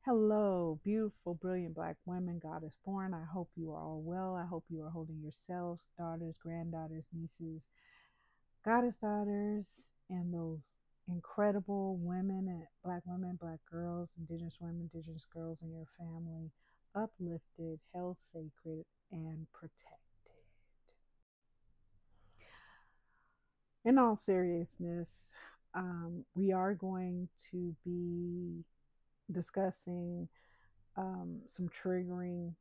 Hello, beautiful, brilliant Black women, Goddess Borne. I hope you are all well. I hope you are holding yourselves, daughters, granddaughters, nieces, Goddess daughters, and those incredible women and Black girls, Indigenous women, Indigenous girls in your family, uplifted, held sacred, and protected. In all seriousness, we are going to be discussing some triggering,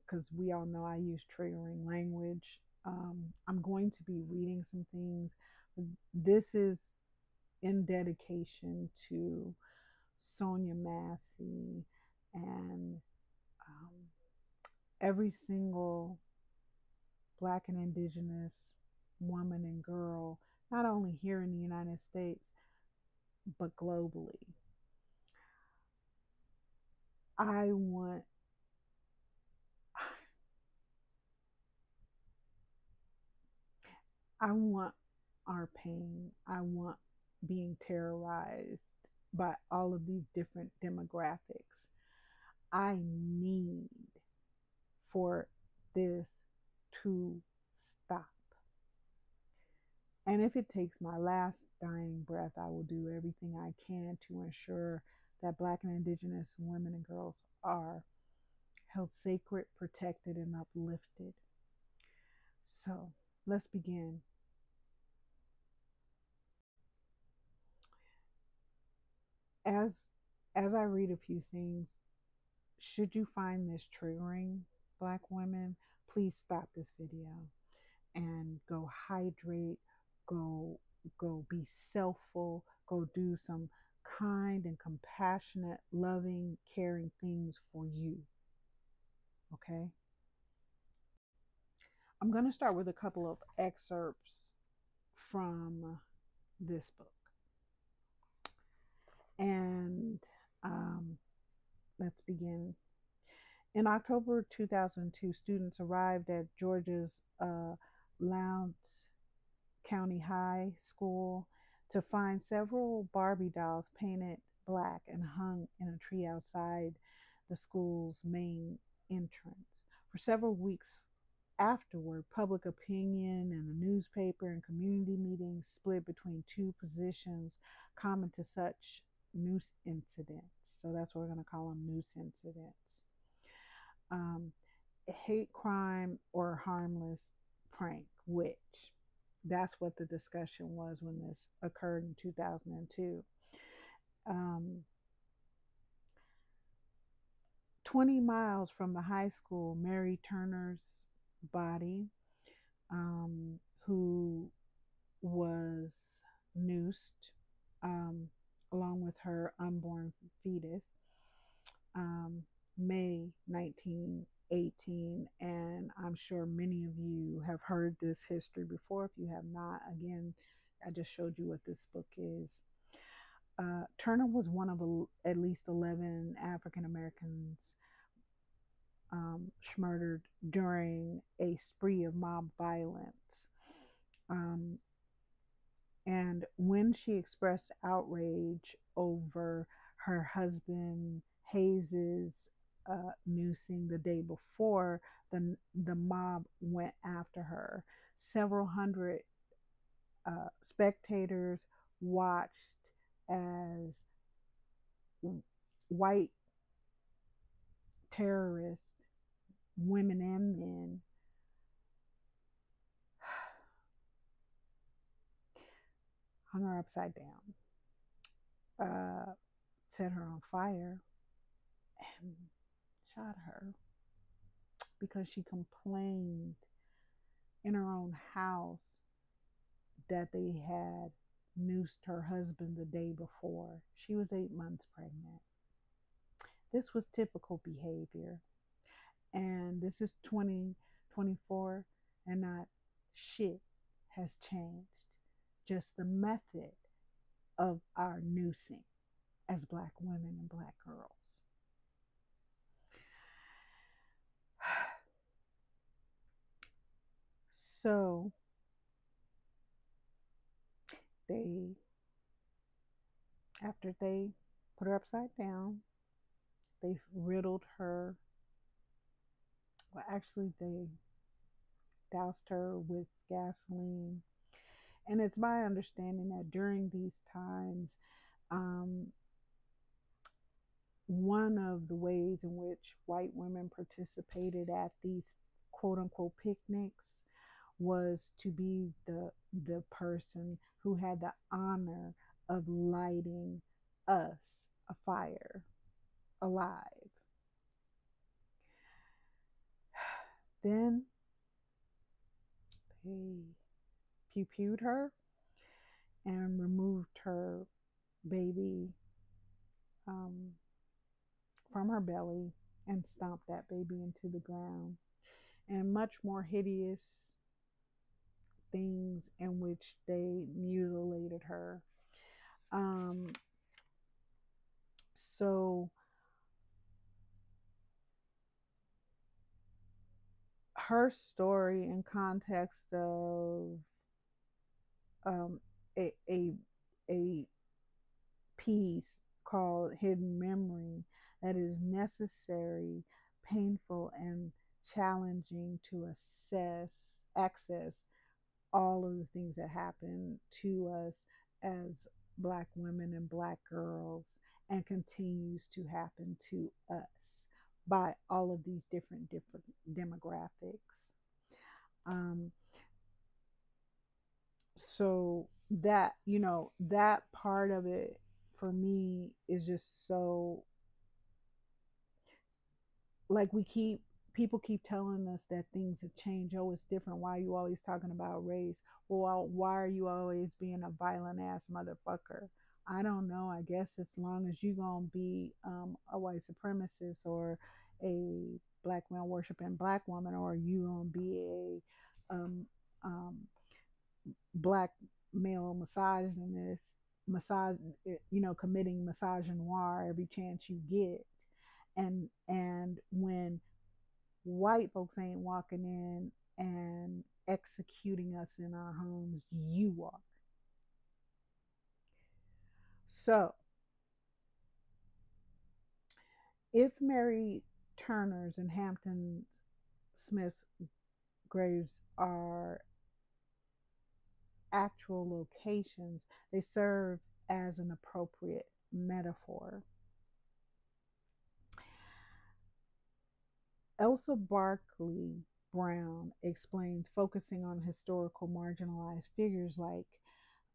because we all know I use triggering language. I'm going to be reading some things. This is in dedication to Sonya, Massy, and every single Black and Indigenous woman and girl, not only here in the United States, but globally. I want I want our pain. I want being terrorized by all of these different demographics. I need for this to stop. And if it takes my last dying breath, I will do everything I can to ensure that Black and Indigenous women and girls are held sacred, protected, and uplifted. So let's begin. As as I read a few things, should you find this triggering, Black women, please stop this video and go hydrate, go be selfful, go do some kind and compassionate, loving, caring things for you. Okay? I'm going to start with a couple of excerpts from this book. And let's begin. In October 2002, students arrived at Georgia's Lowndes County High School to find several Barbie dolls painted black and hung in a tree outside the school's main entrance. For several weeks afterward, public opinion and the newspaper and community meetings split between two positions common to such news incidents. So that's what we're going to call them, news incidents. Hate crime or harmless prank, which that's what the discussion was when this occurred in 2002. 20 miles from the high school, Mary Turner's body, who was noosed along with her unborn fetus, May 1918. And I'm sure many of you have heard this history before. If you have not, again, I just showed you what this book is. Turner was one of at least 11 African Americans murdered during a spree of mob violence. And when she expressed outrage over her husband Hayes's noosing the day before, the mob went after her. Several hundred spectators watched as white terrorists, women and men, hung her upside down, set her on fire, and shot her because she complained in her own house that they had noosed her husband the day before. She was 8 months pregnant. This was typical behavior. And this is 2024, and not shit has changed. Just the method of our noosing as Black women and Black girls. So after they put her upside down, They riddled her. Well, actually, they doused her with gasoline. And it's my understanding that during these times, um, one of the ways in which white women participated at these quote unquote picnics was to be the person who had the honor of lighting us a fire alive. Then they pew-pewed her and removed her baby um, from her belly and stomped that baby into the ground. And much more hideous things in which they mutilated her. Um, so her story in context of um, a, a a piece called Hidden Memory that is necessary, painful, and challenging to access all of the things that happen to us as Black women and Black girls, and continues to happen to us by all of these different demographics. Um, so that, that part of it for me is just so, like, people keep telling us that things have changed. Oh, it's different. Why are you always talking about race? Well, why are you always being a violent ass motherfucker? I don't know. I guess as long as you gonna be a white supremacist or a black man worshiping black woman, or you gonna be a um, black male misogynist, committing misogynoir every chance you get, and when white folks ain't walking in and executing us in our homes, you are. So if Mary Turner's and Hampton Smith's graves are actual locations, they serve as an appropriate metaphor. Elsa Barkley Brown explains, focusing on historical marginalized figures like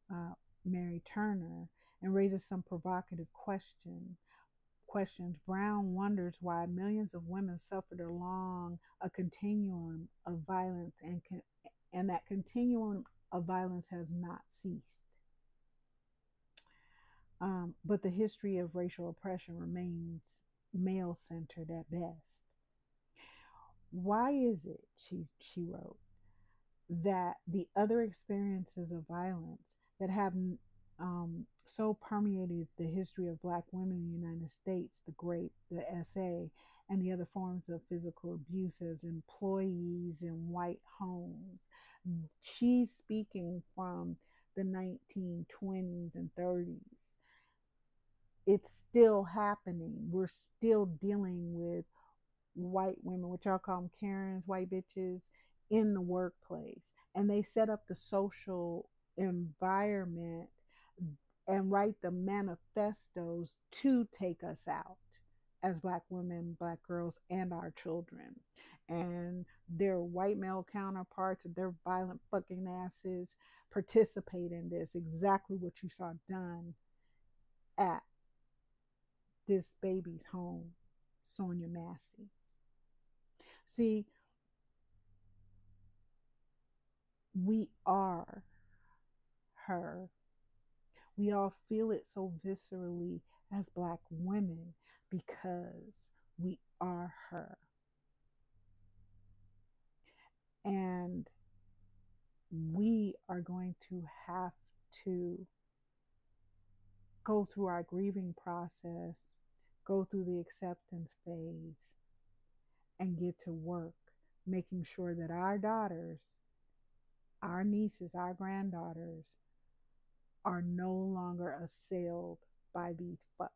uh, Mary Turner, and raises some provocative questions. Brown wonders why millions of women suffered along a continuum of violence, and that continuum of violence has not ceased. But the history of racial oppression remains male centered at best. Why is it, she wrote, that the other experiences of violence that have so permeated the history of Black women in the United States, the grape, the SA, and the other forms of physical abuse as employees in white homes? She's speaking from the 1920s and 30s. It's still happening. We're still dealing with white women, which y'all call them Karens, white bitches, in the workplace. And they set up the social environment and write the manifestos to take us out as Black women, Black girls, and our children. And their white male counterparts and their violent fucking asses participate in this. Exactly what you saw done at this baby's home, Sonya Massy. See, we are her. We all feel it so viscerally as Black women because we are her. And we are going to have to go through our grieving process, go through the acceptance phase, and get to work making sure that our daughters, our nieces, our granddaughters are no longer assailed by these fucks.